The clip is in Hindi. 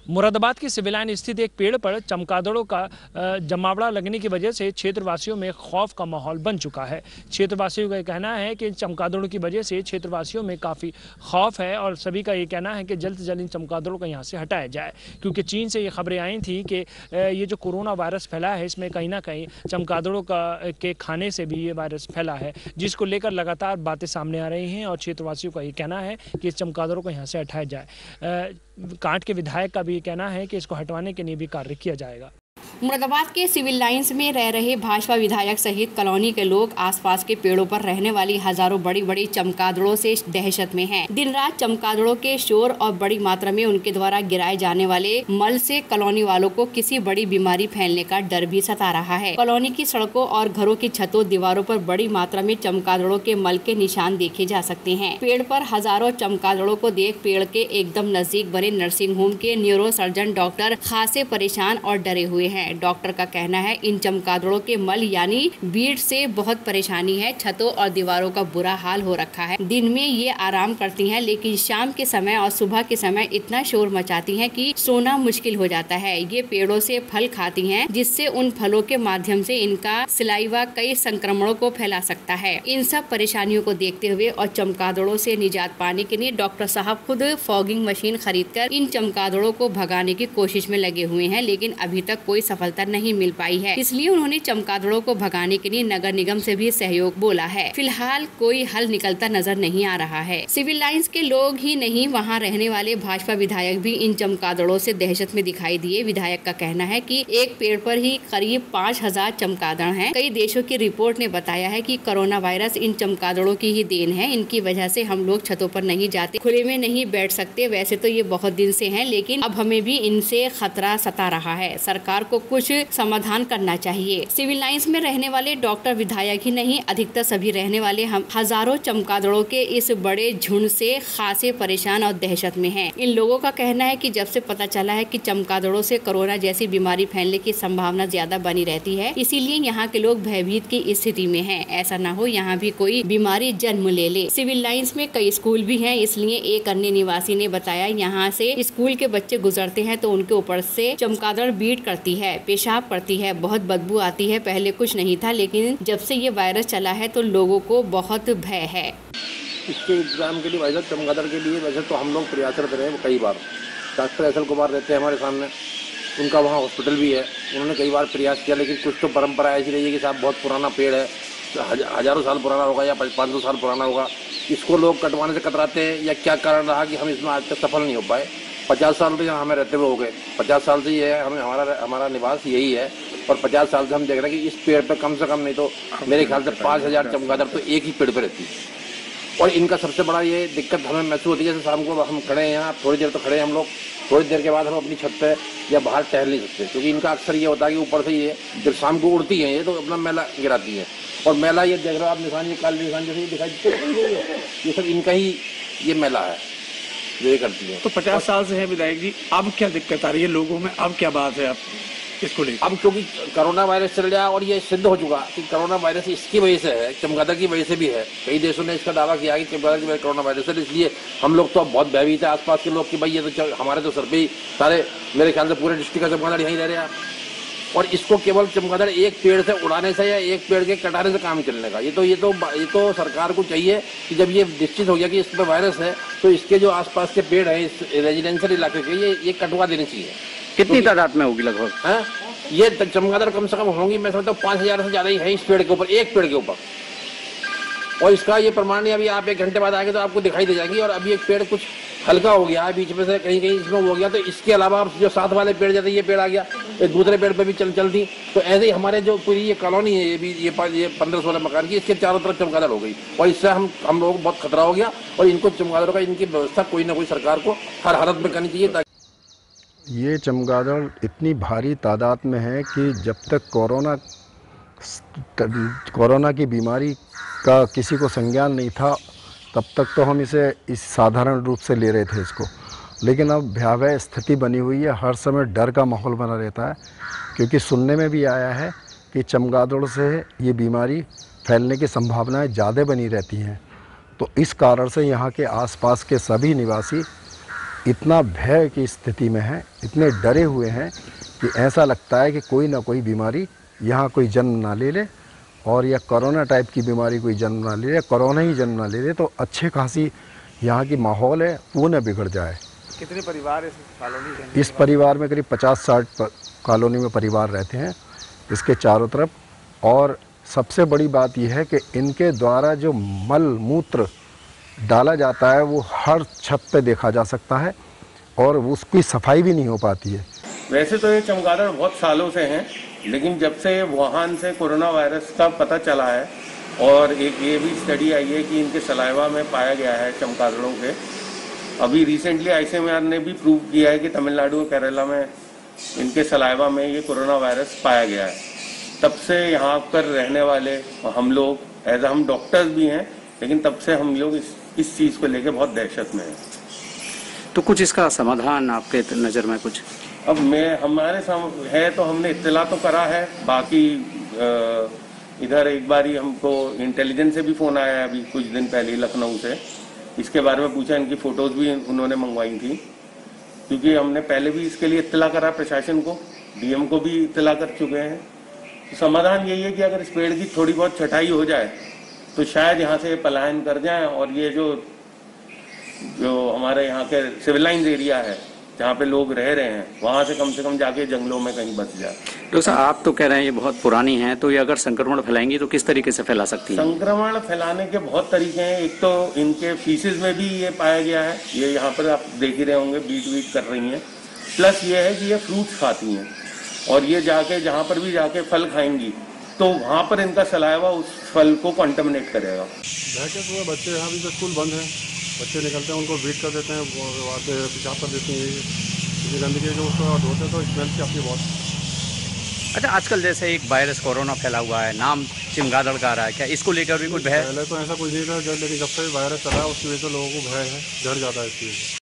मुरादाबाद की सिविल लाइन स्थित एक पेड़ पर चमगादड़ों का जमावड़ा लगने की वजह से क्षेत्रवासियों में खौफ का माहौल बन चुका है। क्षेत्रवासियों का कहना है कि चमगादड़ों की वजह से क्षेत्रवासियों में काफ़ी खौफ है और सभी का ये कहना है कि जल्द से जल्द इन चमगादड़ों को यहाँ से हटाया जाए, क्योंकि चीन से ये खबरें आई थी कि ये जो कोरोना वायरस फैला है इसमें कहीं ना कहीं चमगादड़ों के खाने से भी ये वायरस फैला है, जिसको लेकर लगातार बातें सामने आ रही हैं और क्षेत्रवासियों का ये कहना है कि इस चमगादड़ों को यहाँ से हटाया जाए। कांट के विधायक का भी कहना है कि इसको हटवाने के लिए भी कार्य किया जाएगा। मुरादाबाद के सिविल लाइंस में रह रहे भाजपा विधायक सहित कॉलोनी के लोग आसपास के पेड़ों पर रहने वाली हजारों बड़ी बड़ी चमगादड़ों से दहशत में हैं। दिन रात चमगादड़ों के शोर और बड़ी मात्रा में उनके द्वारा गिराए जाने वाले मल से कॉलोनी वालों को किसी बड़ी बीमारी फैलने का डर भी सता रहा है। कॉलोनी की सड़कों और घरों की छतों दीवारों पर बड़ी मात्रा में चमगादड़ों के मल के निशान देखे जा सकते हैं। पेड़ पर हजारों चमगादड़ों को देख पेड़ के एकदम नजदीक बने नर्सिंग होम के न्यूरो सर्जन डॉक्टर खासे परेशान और डरे हुए हैं। डॉक्टर का कहना है इन चमगादड़ों के मल यानी बीट से बहुत परेशानी है। छतों और दीवारों का बुरा हाल हो रखा है। दिन में ये आराम करती हैं, लेकिन शाम के समय और सुबह के समय इतना शोर मचाती हैं कि सोना मुश्किल हो जाता है। ये पेड़ों से फल खाती हैं, जिससे उन फलों के माध्यम से इनका सिलाइवा कई संक्रमणों को फैला सकता है। इन सब परेशानियों को देखते हुए और चमगादड़ों से निजात पाने के लिए डॉक्टर साहब खुद फॉगिंग मशीन खरीदकर इन चमगादड़ों को भगाने की कोशिश में लगे हुए हैं, लेकिन अभी तक कोई सफलता नहीं मिल पाई है। इसलिए उन्होंने चमगादड़ों को भगाने के लिए नगर निगम से भी सहयोग बोला है। फिलहाल कोई हल निकलता नजर नहीं आ रहा है। सिविल लाइंस के लोग ही नहीं, वहां रहने वाले भाजपा विधायक भी इन चमगादड़ों से दहशत में दिखाई दिए। विधायक का कहना है कि एक पेड़ पर ही करीब 5000 चमगादड़ हैं। कई देशों की रिपोर्ट ने बताया है कि कोरोना वायरस इन चमगादड़ों की ही देन है। इनकी वजह से हम लोग छतों पर नहीं जाते, खुले में नहीं बैठ सकते। वैसे तो ये बहुत दिन से हैं, लेकिन अब हमें भी इनसे खतरा सता रहा है। सरकार को कुछ समाधान करना चाहिए। सिविल लाइंस में रहने वाले डॉक्टर विधायक ही नहीं, अधिकतर सभी रहने वाले हम हजारों चमगादड़ों के इस बड़े झुंड से खासे परेशान और दहशत में हैं। इन लोगों का कहना है कि जब से पता चला है कि चमगादड़ों से कोरोना जैसी बीमारी फैलने की संभावना ज्यादा बनी रहती है, इसीलिए यहाँ के लोग भयभीत की स्थिति में हैं। ऐसा न हो यहाँ भी कोई बीमारी जन्म ले ले। सिविल लाइंस में कई स्कूल भी हैं, इसलिए एक अन्य निवासी ने बताया यहाँ से स्कूल के बच्चे गुजरते हैं तो उनके ऊपर से चमगादड़ बीट करती है, पेशाब करती है, बहुत बदबू आती है। पहले कुछ नहीं था, लेकिन जब से ये वायरस चला है तो लोगों को बहुत भय है। इसके इंतजाम के लिए वैसे चमगादड़ के लिए वैसे तो हम लोग प्रयासरत रहे हैं। कई बार डॉक्टर एस एल कुमार रहते हैं हमारे सामने, उनका वहाँ हॉस्पिटल भी है, उन्होंने कई बार प्रयास किया, लेकिन कुछ तो परंपरा ऐसी रही है कि साहब बहुत पुराना पेड़ है, हजारों साल पुराना होगा या 500 साल पुराना होगा, इसको लोग कटवाने से कतराते हैं या क्या कारण रहा कि हम इसमें आज तक सफल नहीं हो पाए। 50 साल तो यहाँ हमें रहते हुए हो गए, 50 साल से ये है, हमें हमारा निवास यही है और 50 साल से हम देख रहे हैं कि इस पेड़ पर कम से कम नहीं तो मेरे ख्याल से 5000 चमगादड़ तो एक ही पेड़ पर रहती है। और इनका सबसे बड़ा ये दिक्कत हमें महसूस होती है, जैसे शाम को हम खड़े हैं यहाँ, थोड़ी देर तो खड़े हैं हम लोग, थोड़ी देर के बाद हम अपनी छत पे या बाहर टहल नहीं सकते, क्योंकि इनका अक्सर ये होता है कि ऊपर से ये जब शाम को उड़ती हैं ये तो अपना मैला गिराती है, और मैला ये देख रहे हो आप निशान, ये काले निशान जैसे दिखाई ये सब इनका ही ये मैला है जो ये करती है। तो 50 साल से है विधायक जी, अब क्या दिक्कत आ रही है लोगों में, अब क्या बात है आप इसको लेकर? अब क्योंकि कोरोना वायरस चल रहा और ये सिद्ध हो चुका कि कोरोना वायरस इसकी वजह से है, चमगादड़ की वजह से भी है। कई देशों ने इसका दावा किया कि चमगादड़ की वजह से कोरोना वायरस है, इसलिए हम लोग तो अब बहुत भयभीत है आसपास के लोग कि भाई ये तो हमारे तो सर पे ही सारे, मेरे ख्याल से पूरे डिस्ट्रिक्ट का चमगादड़ यहीं रह रहे हैं। और इसको केवल चमगादड़ एक पेड़ से उड़ाने से या एक पेड़ के कटाने से काम चलने का, ये तो सरकार को चाहिए कि जब ये निश्चित हो गया कि इस पर वायरस है तो इसके जो आसपास के पेड़ हैं इस रेजिडेंशियल इलाके के ये कटवा देने चाहिए। कितनी तादाद में होगी लगभग? हाँ, ये चमगादड़ कम से कम होंगी, मैं समझता हूँ 5000 से ज्यादा ही है इस पेड़ के ऊपर, एक पेड़ के ऊपर। और इसका ये प्रमाण नहीं, अभी आप 1 घंटे बाद आएंगे तो आपको दिखाई दे जाएंगी। और अभी एक पेड़ कुछ हल्का हो गया है, बीच में से कहीं कहीं इसमें हो गया, तो इसके अलावा जो साथ वाले पेड़ जैसे ये पेड़ आ गया, एक दूसरे पेड़ पे भी चलती, तो ऐसे ही हमारे जो पूरी ये कॉलोनी है, ये 15-16 मकान की, इसके चारों तरफ चमगादड़ हो गई। और इससे हम लोगों को बहुत खतरा हो गया, और इनको चमगादड़ का इनकी व्यवस्था कोई ना कोई सरकार को हर हालत में करनी चाहिए। ये चमगादड़ इतनी भारी तादाद में है कि जब तक कोरोना की बीमारी का किसी को संज्ञान नहीं था तब तक तो हम इसे इस साधारण रूप से ले रहे थे इसको, लेकिन अब भयावह स्थिति बनी हुई है। हर समय डर का माहौल बना रहता है, क्योंकि सुनने में भी आया है कि चमगादड़ से ये बीमारी फैलने की संभावनाएं ज़्यादा बनी रहती हैं। तो इस कारण से यहाँ के आसपास के सभी निवासी इतना भय की स्थिति में हैं इतने डरे हुए हैं कि ऐसा लगता है कि कोई ना कोई बीमारी यहाँ कोई जन्म ना ले ले, और या कोरोना टाइप की बीमारी कोई जन्म ना ले ले, कोरोना ही जन्म ना ले ले, तो अच्छे खासी यहाँ की माहौल है वो न बिगड़ जाए। कितने परिवार इस कॉलोनी के? इस परिवार में करीब 50-60 कॉलोनी में परिवार रहते हैं इसके चारों तरफ। और सबसे बड़ी बात यह है कि इनके द्वारा जो मल मूत्र डाला जाता है वो हर छत पे देखा जा सकता है और उसकी सफाई भी नहीं हो पाती है। वैसे तो ये चमगादड़ बहुत सालों से हैं, लेकिन जब से वुहान से कोरोना वायरस का पता चला है और एक ये भी स्टडी आई है कि इनके सलाइवा में पाया गया है चमगादड़ों के। अभी रिसेंटली ICMR ने भी प्रूव किया है कि तमिलनाडु और केरला में इनके सलाइवा में ये कोरोना वायरस पाया गया है। तब से यहाँ पर रहने वाले हम लोग हम डॉक्टर्स भी हैं, लेकिन तब से हम लोग इस चीज़ को लेके बहुत दहशत में हैं। तो कुछ इसका समाधान आपके नज़र में कुछ? अब हमारे सामने है तो हमने इत्तला तो करा है, बाकी इधर एक बारी हमको इंटेलिजेंस से भी फ़ोन आया है अभी कुछ दिन पहले लखनऊ से, इसके बारे में पूछा, इनकी फ़ोटोज़ भी उन्होंने मंगवाई थी, क्योंकि हमने पहले भी इसके लिए इत्तला करा प्रशासन को, DM को भी इत्तला कर चुके हैं। तो समाधान यही है कि अगर इस पेड़ की थोड़ी बहुत छटाई हो जाए तो शायद यहाँ से पलायन कर जाएं, और ये जो हमारे यहाँ के सिविल लाइंस एरिया है जहाँ पे लोग रह रहे हैं वहाँ से कम जाके जंगलों में कहीं बच जाए। डॉक्टर साहब, आप तो कह रहे हैं ये बहुत पुरानी है, तो ये अगर संक्रमण फैलाएंगी तो किस तरीके से फैला सकती है? संक्रमण फैलाने के बहुत तरीके हैं। एक तो इनके फीसिस में भी ये पाया गया है, ये यहाँ पर आप देख ही रहे होंगे बीट कर रही हैं। प्लस ये है कि ये फ्रूट्स खाती हैं और ये जाके जहाँ पर भी जाके फल खाएंगी तो वहाँ पर इनका सलाइवा उस फल को कंटामिनेट करेगा। बच्चे यहाँ भी तो स्कूल बंद है, बच्चे निकलते हैं उनको बीट कर देते हैं, वहाँ से पेशाब कर देते हैं, गंदगी जो उसको धोते हैं तो स्मेल से आपकी बहुत। अच्छा, आजकल जैसे एक वायरस कोरोना फैला हुआ है, नाम चमगादड़ का आ रहा है, क्या इसको लेकर भी कुछ भय? पहले तो ऐसा कुछ नहीं था, लेकिन जब से वायरस चला है उसकी वजह से लोगों को भय है, डर जाता है इस चीज़ से।